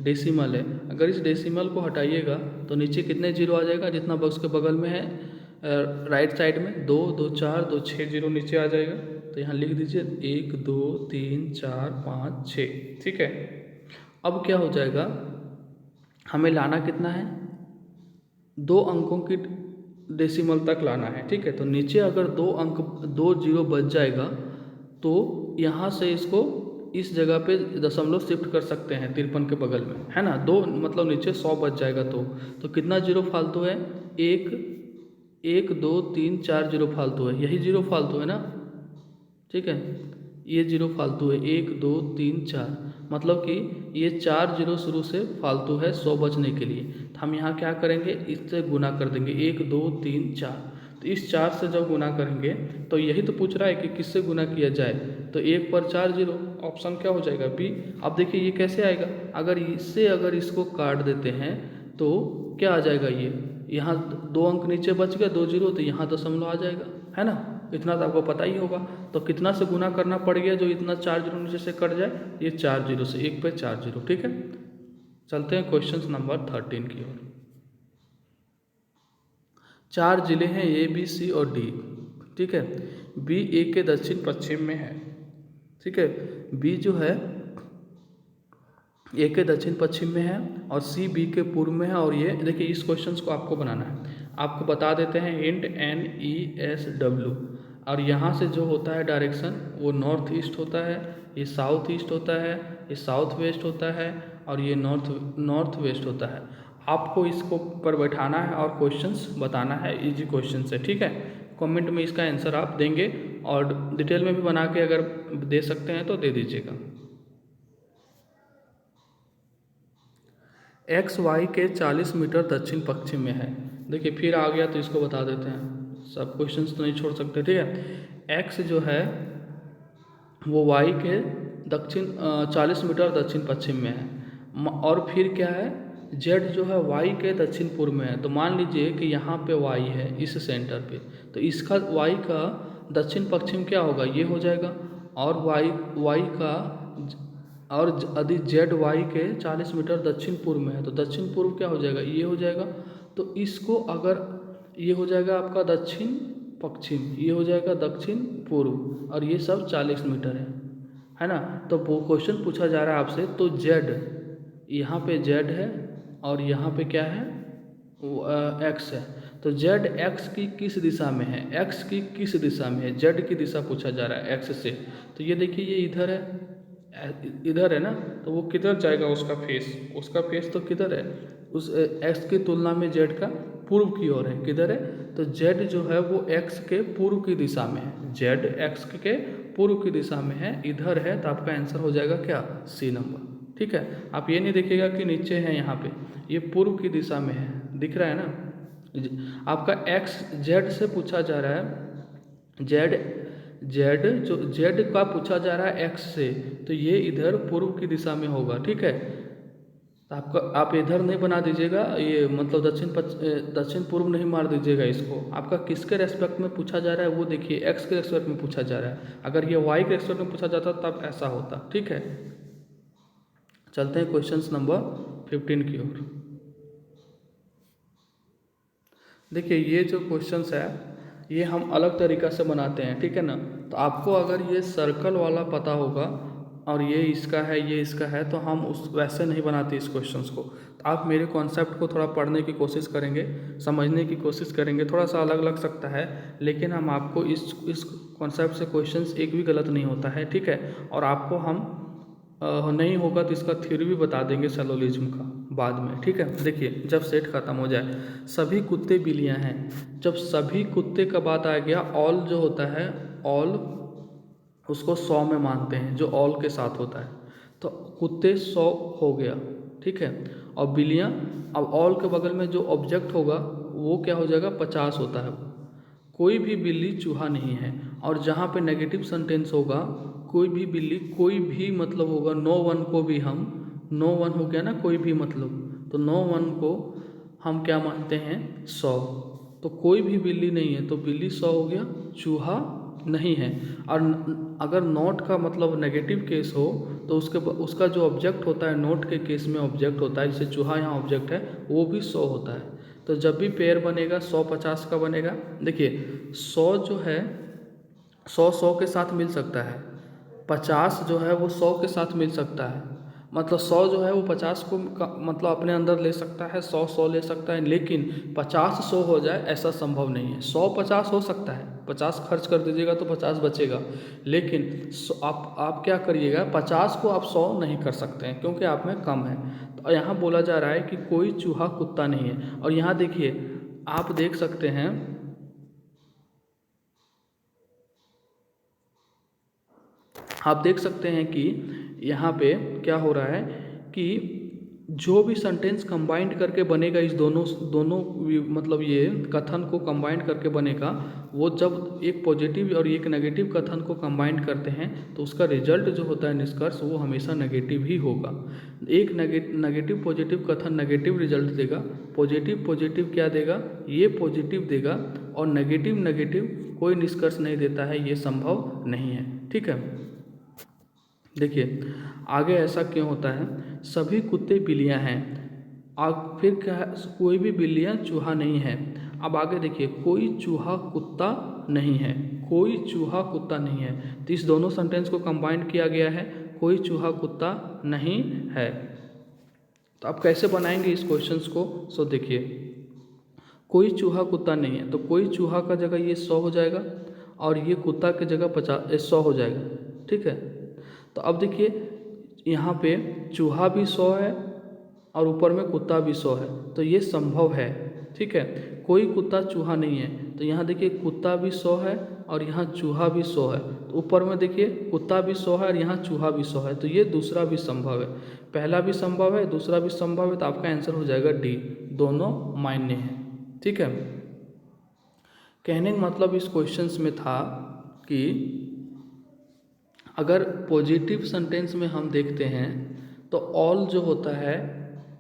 डेसिमल है। अगर इस डेसिमल को हटाइएगा तो नीचे कितने जीरो आ जाएगा, जितना बॉक्स के बगल में है राइट साइड में 2 2 4 2 6 जीरो नीचे आ जाएगा। तो यहाँ लिख दीजिए 1 2 3 4 5 6। ठीक है, अब क्या हो जाएगा, हमें लाना कितना है, 2 अंकों की डेसिमल तक लाना है। ठीक है, तो नीचे अगर 2 जीरो बच जाएगा तो यहाँ से इसको इस जगह पे दशमलव शिफ्ट कर सकते हैं 53 के बगल में, है ना। 2 मतलब नीचे 100 बच जाएगा तो कितना जीरो फालतू है, 1 2 3 4 जीरो फालतू है, यही जीरो फालतू है ना। ठीक है, ये जीरो फालतू है, 1 2 3 4, मतलब कि ये 4 जीरो शुरू से फालतू है 100 बचने के लिए। तो हम यहाँ क्या करेंगे, इससे गुना कर देंगे, 1 2 3 4। तो इस 4 से जब गुना करेंगे तो यही तो पूछ रहा है कि किससे गुना किया जाए, तो 1 पर 4 जीरो, ऑप्शन क्या हो जाएगा बी। अब देखिए ये कैसे आएगा, अगर इसको काट देते हैं तो क्या आ जाएगा, ये यहाँ 2 अंक नीचे बच गए 2 जीरो, तो यहाँ दशमलव आ जाएगा, है ना। इतना तो आपको पता ही होगा। तो कितना से गुना करना पड़ गया जो इतना 4 जीरो नीचे से कट जाए, ये 4 जीरो से 1 पे 4 जीरो। ठीक है, चलते हैं क्वेश्चन नंबर 13 की ओर। 4 जिले हैं ए बी सी और डी। ठीक है, बी ए के दक्षिण पश्चिम में है। ठीक है, बी जो है ए के दक्षिण पश्चिम में है और सी बी के पूर्व में है। और ये देखिए इस क्वेश्चन को आपको बनाना है, आपको बता देते हैं हिंट NESW। और यहाँ से जो होता है डायरेक्शन वो नॉर्थ ईस्ट होता है, ये साउथ ईस्ट होता है, ये साउथ वेस्ट होता है और ये नॉर्थ वेस्ट होता है। आपको इसको पर बैठाना है और क्वेश्चंस बताना है, इजी क्वेश्चन है। ठीक है, कमेंट में इसका आंसर आप देंगे और डिटेल में भी बना के अगर दे सकते हैं तो दे दीजिएगा। XY के 40 मीटर दक्षिण पश्चिम में है। देखिए फिर आ गया तो इसको बता देते हैं, सब क्वेश्चंस तो नहीं छोड़ सकते। ठीक है, X जो है वो Y के 40 मीटर दक्षिण पश्चिम में है और फिर क्या है, Z जो है Y के दक्षिण पूर्व में है। तो मान लीजिए कि यहाँ पे Y है इस सेंटर पे, तो इसका Y का दक्षिण पश्चिम क्या होगा, ये हो जाएगा। और Y का और यदि जेड वाई के 40 मीटर दक्षिण पूर्व में है तो दक्षिण पूर्व क्या हो जाएगा, ये हो जाएगा। तो इसको अगर ये हो जाएगा आपका दक्षिण पश्चिम, ये हो जाएगा दक्षिण पूर्व और ये सब 40 मीटर है ना। तो वो क्वेश्चन पूछा जा रहा है आपसे, तो जेड यहाँ पे जेड है और यहाँ पे क्या है, एक्स है। तो जेड एक्स की किस दिशा में है, एक्स की किस दिशा में है, जेड की दिशा पूछा जा रहा है एक्स से। तो ये देखिए ये इधर है ना, तो वो किधर जाएगा, उसका फेस तो किधर है, उस एक्स की तुलना में जेड का पूर्व की ओर है, किधर है। तो जेड जो है वो एक्स के पूर्व की दिशा में है, जेड एक्स के पूर्व की दिशा में है, इधर है। तो आपका आंसर हो जाएगा क्या, सी नंबर। ठीक है, आप ये नहीं देखिएगा कि नीचे है, यहाँ पे ये पूर्व की दिशा में है, दिख रहा है ना। आपका एक्स जेड से पूछा जा रहा है, जेड का पूछा जा रहा है एक्स से, तो ये इधर पूर्व की दिशा में होगा। ठीक है, तो आप इधर नहीं बना दीजिएगा, ये मतलब दक्षिण पूर्व नहीं मार दीजिएगा इसको। आपका किसके रेस्पेक्ट में पूछा जा रहा है वो देखिए, एक्स के रेस्पेक्ट में पूछा जा रहा है। अगर ये वाई के रेस्पेक्ट में पूछा जाता तब ऐसा होता। ठीक है, चलते हैं क्वेश्चन नंबर 15 की ओर। देखिए ये जो क्वेश्चंस है ये हम अलग तरीक़ा से बनाते हैं। ठीक है ना, तो आपको अगर ये सर्कल वाला पता होगा और ये इसका है ये इसका है, तो हम वैसे नहीं बनाते इस क्वेश्चंस को। तो आप मेरे कॉन्सेप्ट को थोड़ा पढ़ने की कोशिश करेंगे, समझने की कोशिश करेंगे, थोड़ा सा अलग लग सकता है लेकिन हम आपको इस कॉन्सेप्ट से क्वेश्चंस एक भी गलत नहीं होता है। ठीक है, और आपको हम नहीं होगा तो इसका थ्योरी भी बता देंगे सैलोलिज्म का बाद में। ठीक है, देखिए जब सेट खत्म हो जाए, सभी कुत्ते बिल्लियां हैं, जब सभी कुत्ते का बात आ गया, ऑल जो होता है, ऑल उसको 100 में मानते हैं, जो ऑल के साथ होता है। तो कुत्ते 100 हो गया। ठीक है, और बिल्लियां, अब ऑल के बगल में जो ऑब्जेक्ट होगा वो क्या हो जाएगा, 50 होता है। कोई भी बिल्ली चूहा नहीं है। और जहाँ पे नेगेटिव सेंटेंस होगा, कोई भी बिल्ली, कोई भी मतलब होगा, नो वन को भी हम, नो वन हो गया ना कोई भी मतलब, तो नो वन को हम क्या मानते हैं, 100। तो कोई भी बिल्ली नहीं है तो बिल्ली 100 हो गया, चूहा नहीं है। और अगर नॉट का मतलब नेगेटिव केस हो तो उसका जो ऑब्जेक्ट होता है, नोट के केस में ऑब्जेक्ट होता है, जैसे चूहा यहाँ ऑब्जेक्ट है, वो भी 100 होता है। तो जब भी पेयर बनेगा 100 50 का बनेगा। देखिए 100 जो है, 100 के साथ मिल सकता है, 50 जो है वो 100 के साथ मिल सकता है, मतलब 100 जो है वो 50 को मतलब अपने अंदर ले सकता है, 100 ले सकता है, लेकिन 50 100 हो जाए ऐसा संभव नहीं है। 100 50 हो सकता है, 50 खर्च कर दीजिएगा तो 50 बचेगा, लेकिन आप क्या करिएगा, 50 को आप 100 नहीं कर सकते हैं क्योंकि आप में कम है। तो यहाँ बोला जा रहा है कि कोई चूहा कुत्ता नहीं है। और यहाँ देखिए, आप देख सकते हैं, आप देख सकते हैं कि यहाँ पे क्या हो रहा है कि जो भी सेंटेंस कंबाइंड करके बनेगा, इस दोनों मतलब ये कथन को कंबाइंड करके बनेगा, वो जब एक पॉजिटिव और एक नेगेटिव कथन को कंबाइंड करते हैं तो उसका रिजल्ट जो होता है, निष्कर्ष, वो हमेशा नेगेटिव ही होगा। एक नेगेटिव पॉजिटिव कथन नेगेटिव रिजल्ट देगा, पॉजिटिव पॉजिटिव क्या देगा, ये पॉजिटिव देगा, और नेगेटिव नेगेटिव कोई निष्कर्ष नहीं देता है, ये संभव नहीं है। ठीक है, देखिए आगे ऐसा क्यों होता है, सभी कुत्ते बिल्लियाँ हैं, फिर क्या है, कोई भी बिल्लियाँ चूहा नहीं है। अब आगे देखिए, कोई चूहा कुत्ता नहीं है, कोई चूहा कुत्ता नहीं है, तो इस दोनों सेंटेंस को कंबाइन किया गया है, कोई चूहा कुत्ता नहीं है। तो आप कैसे बनाएंगे इस क्वेश्चंस को, सो देखिए, कोई चूहा कुत्ता नहीं है, तो कोई चूहा का जगह ये 100 हो जाएगा और ये कुत्ता की जगह 100 हो जाएगा। ठीक है, तो अब देखिए यहाँ पे चूहा भी 100 है और ऊपर में कुत्ता भी 100 है, तो ये संभव है। ठीक है, कोई कुत्ता चूहा नहीं है, तो यहाँ देखिए कुत्ता भी 100 है और यहाँ चूहा भी 100 है, तो ऊपर में देखिए कुत्ता भी 100 है और यहाँ चूहा भी 100 है, तो ये दूसरा भी संभव है, पहला भी संभव है, दूसरा भी संभव है, तो आपका आंसर हो जाएगा डी, दोनों मान्य है। ठीक है, कहने का मतलब इस क्वेश्चंस में था कि अगर पॉजिटिव सेंटेंस में हम देखते हैं तो ऑल जो होता है,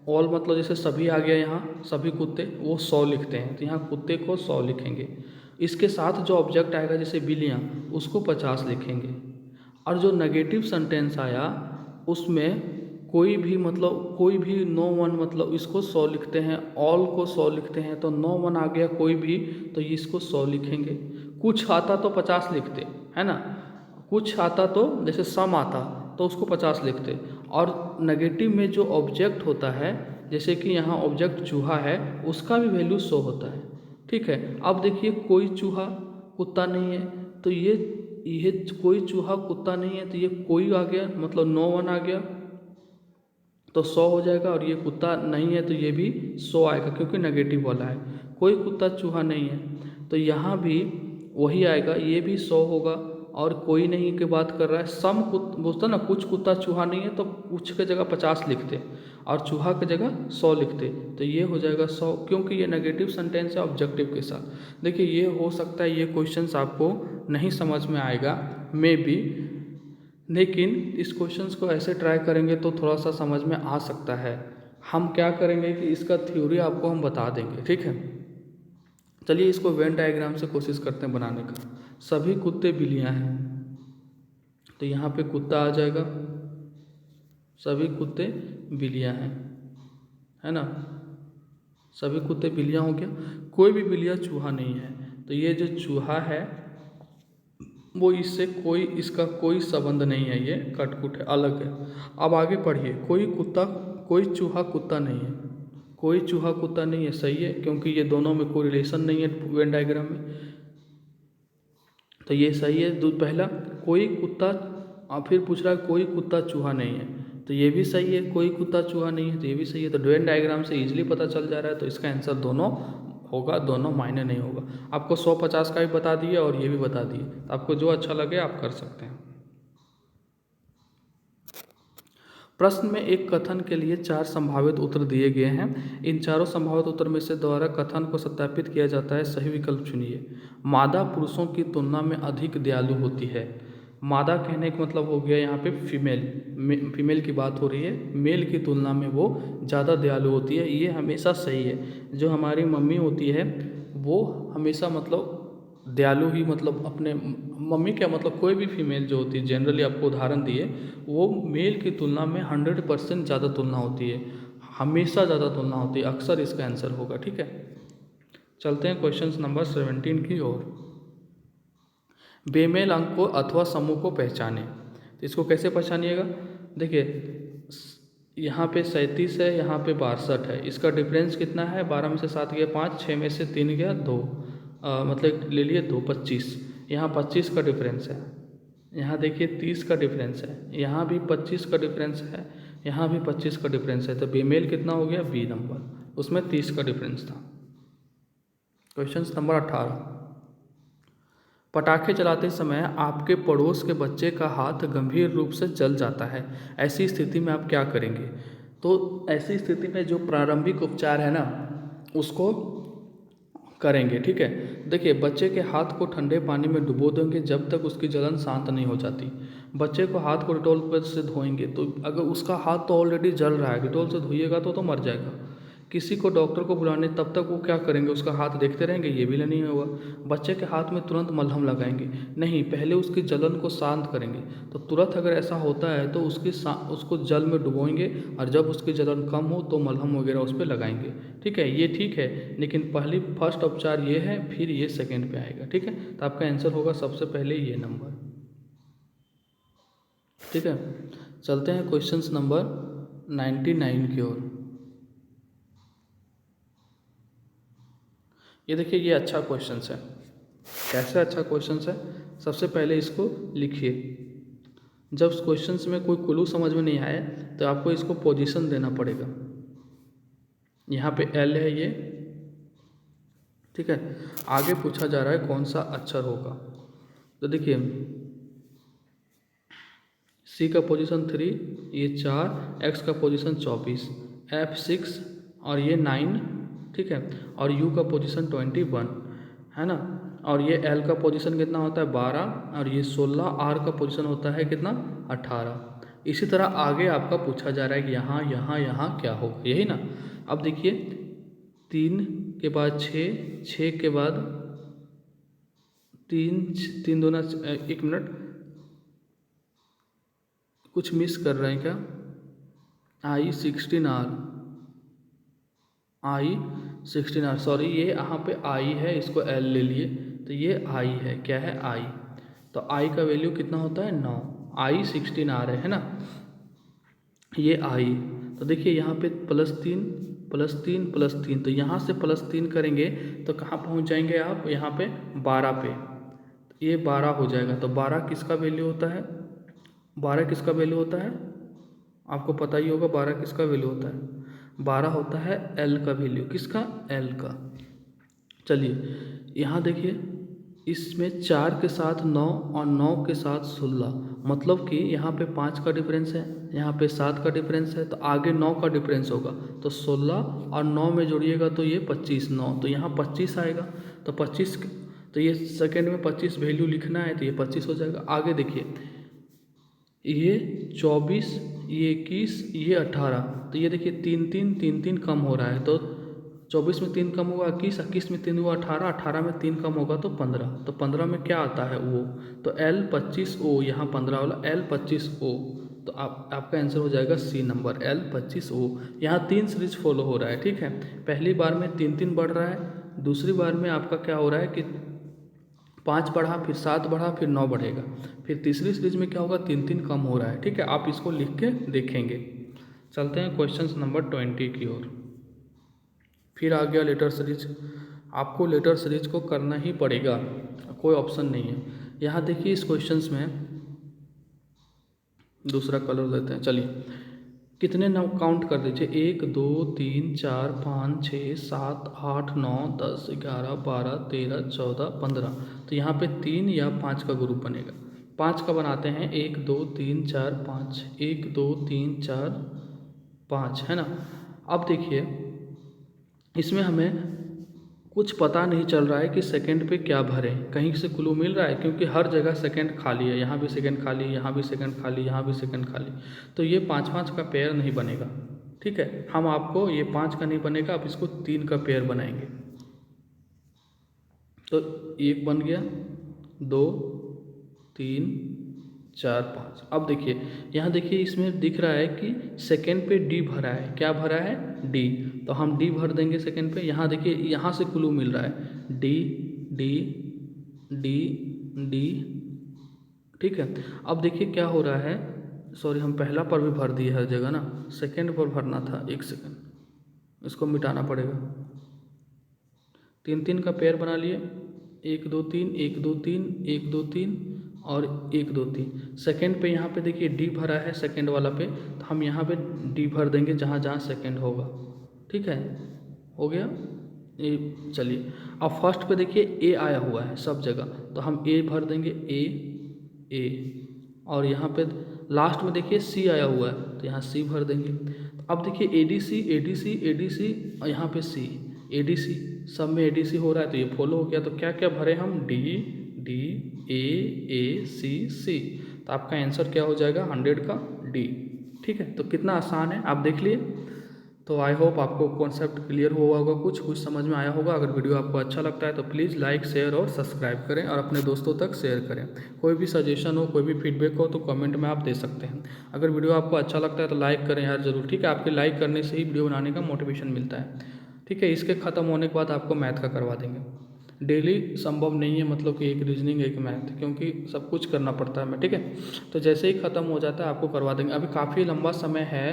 ऑल मतलब जैसे सभी आ गया, यहाँ सभी कुत्ते, वो 100 लिखते हैं, तो यहाँ कुत्ते को 100 लिखेंगे। इसके साथ जो ऑब्जेक्ट आएगा जैसे बिल्लियाँ, उसको 50 लिखेंगे। और जो नेगेटिव सेंटेंस आया उसमें कोई भी मतलब कोई भी नो वन मतलब इसको 100 लिखते हैं, ऑल को 100 लिखते हैं, तो नो वन आ गया कोई भी, तो इसको 100 लिखेंगे। कुछ आता तो 50 लिखते, है ना, कुछ आता तो जैसे सम आता तो उसको 50 लिखते। और नेगेटिव में जो ऑब्जेक्ट होता है, जैसे कि यहाँ ऑब्जेक्ट चूहा है, उसका भी वैल्यू 100 होता है। ठीक है, अब देखिए कोई चूहा कुत्ता नहीं है, तो ये कोई चूहा कुत्ता नहीं है, तो ये कोई आ गया, मतलब नो वन आ गया, तो 100 हो जाएगा, और ये कुत्ता नहीं है तो ये भी 100 आएगा क्योंकि नेगेटिव वाला है। कोई कुत्ता चूहा नहीं है, तो यहाँ भी वही आएगा, ये भी 100 होगा, और कोई नहीं की बात कर रहा है, सम बोलता ना, कुछ कुत्ता चूहा नहीं है, तो कुछ के जगह 50 लिखते और चूहा की जगह 100 लिखते, तो ये हो जाएगा 100, क्योंकि ये नेगेटिव सेंटेंस है ऑब्जेक्टिव के साथ। देखिए ये हो सकता है ये क्वेश्चंस आपको नहीं समझ में आएगा मे बी, लेकिन इस क्वेश्चंस को ऐसे ट्राई करेंगे तो थोड़ा सा समझ में आ सकता है। हम क्या करेंगे कि इसका थ्योरी आपको हम बता देंगे। ठीक है, चलिए इसको वेन डायग्राम से कोशिश करते हैं बनाने का। सभी कुत्ते बिल्लियाँ हैं, तो यहाँ पे कुत्ता आ जाएगा, सभी कुत्ते बिल्लियाँ हैं, है ना, सभी कुत्ते बिल्लियाँ हो गया, कोई भी बिल्लियाँ चूहा नहीं है, तो ये जो चूहा है वो इससे कोई, इसका कोई संबंध नहीं है, ये कटकुट है, अलग है। अब आगे पढ़िए, कोई चूहा कुत्ता नहीं है, कोई चूहा कुत्ता नहीं है, सही है, क्योंकि ये दोनों में कोई रिलेशन नहीं है वेन डायग्राम में, तो ये सही है। पहला कोई कुत्ता, फिर पूछ रहा है कोई कुत्ता चूहा नहीं है, तो ये भी सही है, कोई कुत्ता चूहा नहीं है, तो ये भी सही है। तो वेन डायग्राम से इजीली पता चल जा रहा है, तो इसका आंसर दोनों होगा, दोनों मायने नहीं होगा। आपको 100 50 का भी बता दिए और ये भी बता दिए, तो आपको जो अच्छा लगे आप कर सकते हैं। प्रश्न में एक कथन के लिए 4 संभावित उत्तर दिए गए हैं। इन चारों संभावित उत्तर में से द्वारा कथन को सत्यापित किया जाता है, सही विकल्प चुनिए। मादा पुरुषों की तुलना में अधिक दयालु होती है। मादा कहने का मतलब हो गया यहाँ पे फीमेल की बात हो रही है, मेल की तुलना में वो ज़्यादा दयालु होती है, ये हमेशा सही है। जो हमारी मम्मी होती है वो हमेशा मतलब दयालु ही, मतलब अपने मम्मी क्या मतलब कोई भी फीमेल जो होती है, जनरली आपको उदाहरण दिए, वो मेल की तुलना में 100% ज़्यादा तुलना होती है, हमेशा ज़्यादा तुलना होती है, अक्सर इसका आंसर होगा। ठीक है, चलते हैं क्वेश्चन नंबर 17 की ओर। बेमेल अंक को अथवा समूह को पहचाने। तो इसको कैसे पहचानिएगा? देखिए यहाँ पे 37 है, यहाँ पे 62 है, इसका डिफरेंस कितना है? 12 में से 7 गया 5, 6 में से 3 गया 2, मतलब ले लिए 2, 25। यहाँ 25 का डिफरेंस है, यहाँ देखिए 30 का डिफरेंस है, यहाँ भी 25 का डिफरेंस है, यहाँ भी 25 का डिफरेंस है। तो बेमेल कितना हो गया? बी नंबर, उसमें 30 का डिफरेंस था। क्वेश्चन नंबर 18, पटाखे चलाते समय आपके पड़ोस के बच्चे का हाथ गंभीर रूप से जल जाता है, ऐसी स्थिति में आप क्या करेंगे? तो ऐसी स्थिति में जो प्रारंभिक उपचार है ना, उसको करेंगे। ठीक है, देखिए बच्चे के हाथ को ठंडे पानी में डुबो देंगे जब तक उसकी जलन शांत नहीं हो जाती। बच्चे को हाथ को डिटॉल पर से धोएंगे, तो अगर उसका हाथ तो ऑलरेडी जल रहा है, डिटॉल से धोइएगा तो मर जाएगा। किसी को डॉक्टर को बुलाने तब तक वो क्या करेंगे? उसका हाथ देखते रहेंगे? ये भी नहीं होगा। बच्चे के हाथ में तुरंत मलहम लगाएंगे नहीं, पहले उसकी जलन को शांत करेंगे। तो तुरंत अगर ऐसा होता है तो उसको जल में डुबोएंगे, और जब उसकी जलन कम हो तो मलहम वगैरह उस पर लगाएंगे। ठीक है, ये ठीक है, लेकिन फर्स्ट उपचार ये है, फिर ये सेकेंड पे आएगा। ठीक है, तो आपका आंसर होगा सबसे पहले ये नंबर। ठीक है, चलते हैं क्वेश्चन नंबर 99 की ओर। ये देखिए, ये अच्छा क्वेश्चन है। कैसे अच्छा क्वेश्चन है? सबसे पहले इसको लिखिए। जब क्वेश्चन में कोई क्लू समझ में नहीं आए तो आपको इसको पोजीशन देना पड़ेगा। यहाँ पे एल है ये, ठीक है। आगे पूछा जा रहा है कौन सा अक्षर होगा। तो देखिए सी का पोजीशन 3, ये 4, एक्स का पोजीशन 24, एफ 6 और ये 9, ठीक है। और यू का पोजीशन 21 है ना। और ये एल का पोजीशन कितना होता है? 12, और ये 16। आर का पोजीशन होता है कितना? 18। इसी तरह आगे आपका पूछा जा रहा है कि यहाँ यहाँ यहाँ क्या होगा, यही ना। अब देखिए 3 के बाद 6, 6 के बाद 3, 3 दूना 1 मिनट, कुछ मिस कर रहे हैं क्या? I16R, I16R, सॉरी, ये यहाँ पे I है, इसको L ले लिए, तो ये I है। क्या है? I। तो I का वैल्यू कितना होता है? 9। I16R है ना, ये I। तो देखिए यहाँ पे +3 +3 +3, तो यहाँ से +3 करेंगे तो कहाँ पहुँच जाएंगे आप? यहाँ पे 12 पे। ये 12 हो जाएगा। तो 12 किसका वैल्यू होता है? 12 किसका वैल्यू होता है? आपको पता ही होगा 12 किसका वैल्यू होता है। 12 होता है L का वैल्यू। किसका? L का। चलिए यहाँ देखिए, इसमें 4 के साथ 9 और 9 के साथ 16, मतलब कि यहाँ पे 5 का डिफरेंस है, यहाँ पे 7 का डिफरेंस है, तो आगे 9 का डिफरेंस होगा। तो 16 और 9 में जोड़िएगा तो ये 25, 9, तो यहाँ 25 आएगा। तो 25, तो ये सेकेंड में 25 वैल्यू लिखना है, तो ये 25 हो जाएगा। आगे देखिए, ये 24, ये 21, ये 18, तो ये देखिए 3 3 3 3 कम हो रहा है। तो 24 में 3 कम होगा 21, 21 में 3 हुआ 18, 18 में 3 कम होगा तो 15। तो 15 में क्या आता है? O। तो L25O, यहाँ 15 वाला L25O। तो आपका आंसर हो जाएगा सी नंबर, L25O। यहाँ 3 सीरीज फॉलो हो रहा है। ठीक है, पहली बार में 3 3 बढ़ रहा है, दूसरी बार में आपका क्या हो रहा है कि 5 बढ़ा, फिर 7 बढ़ा, फिर 9 बढ़ेगा, फिर तीसरी सीरीज में क्या होगा? 3 3 कम हो रहा है। ठीक है, आप इसको लिख के देखेंगे। चलते हैं क्वेश्चन नंबर 20 की ओर। फिर आ गया लेटर सीरीज। आपको लेटर सीरीज को करना ही पड़ेगा, कोई ऑप्शन नहीं है। यहाँ देखिए इस क्वेश्चन में दूसरा कलर लेते हैं। चलिए कितने काउंट कर दीजिए, 1 2 3 4 5 6 7 8 9 10 11 12 13 14 15। तो यहाँ पे 3 या 5 का ग्रुप बनेगा। 5 का बनाते हैं, 1 2 3 4 5, 1 2 3 4 5, है ना। अब देखिए इसमें हमें कुछ पता नहीं चल रहा है कि सेकंड पे क्या भरें, कहीं से क्लू मिल रहा है? क्योंकि हर जगह सेकंड खाली है, यहाँ भी सेकंड खाली, यहाँ भी सेकंड खाली, यहाँ भी सेकंड खाली। तो ये 5 5 का पेयर नहीं बनेगा। ठीक है, हम आपको ये 5 का नहीं बनेगा, आप इसको 3 का पेयर बनाएंगे। तो 1 बन गया, 2 3 4 5। अब देखिए यहाँ देखिए इसमें दिख रहा है कि सेकंड पे डी भरा है। क्या भरा है? डी। तो हम डी भर देंगे सेकंड पे। यहाँ देखिए यहाँ से क्लू मिल रहा है, डी डी डी डी, ठीक है। अब देखिए क्या हो रहा है, सॉरी हम पहला पर भी भर दिए हर जगह ना, सेकंड पर भरना था, एक सेकंड, इसको मिटाना पड़ेगा। 3 3 का पेयर बना लिए, 1 2 3 1 2 3 1 2 3 और 1 2 3। सेकंड पे यहाँ पे देखिए डी भरा है सेकंड वाला पे, तो हम यहाँ पे डी भर देंगे जहाँ जहाँ सेकंड होगा, ठीक है, हो गया ये। चलिए अब फर्स्ट पे देखिए ए आया हुआ है सब जगह, तो हम ए भर देंगे, ए, और यहाँ पे लास्ट में देखिए सी आया हुआ है, तो यहाँ सी भर देंगे। अब देखिए ADC ADC ADC और यहाँ पे सी, ADC सब में ADC हो रहा है, तो ये फॉलो हो गया। तो क्या क्या भरे हम, डी डी ए सी सी, तो आपका आंसर क्या हो जाएगा 100 का डी, ठीक है। तो कितना आसान है आप देख लिए। तो आई होप आपको कॉन्सेप्ट क्लियर हुआ होगा, कुछ समझ में आया होगा। अगर वीडियो आपको अच्छा लगता है तो प्लीज़ लाइक शेयर और सब्सक्राइब करें और अपने दोस्तों तक शेयर करें। कोई भी सजेशन हो, कोई भी फीडबैक हो तो कमेंट में आप दे सकते हैं। अगर वीडियो आपको अच्छा लगता है तो लाइक करें यार ज़रूर, ठीक है। आपके लाइक करने से ही वीडियो बनाने का मोटिवेशन मिलता है, ठीक है। इसके ख़त्म होने के बाद आपको मैथ का करवा देंगे। डेली संभव नहीं है, मतलब कि एक रीजनिंग एक मैथ, क्योंकि सब कुछ करना पड़ता है हमें, ठीक है। तो जैसे ही ख़त्म हो जाता है आपको करवा देंगे। अभी काफ़ी लंबा समय है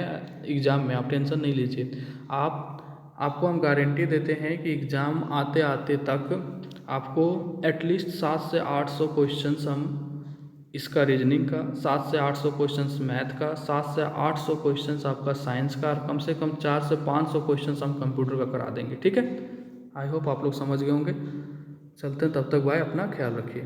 एग्ज़ाम में, आप टेंशन नहीं लीजिए। आपको हम गारंटी देते हैं कि एग्ज़ाम आते आते तक आपको एटलीस्ट 700 से 800 क्वेश्चंस हम इसका रीजनिंग का, 700 से 800 क्वेश्चंस मैथ का, 700 से 800 क्वेश्चंस आपका साइंस का, और कम से कम 400 से 500 क्वेश्चंस हम कंप्यूटर का करा देंगे, ठीक है। आई होप आप लोग समझ गए होंगे। चलते हैं, तब तक बाय, अपना ख्याल रखिए।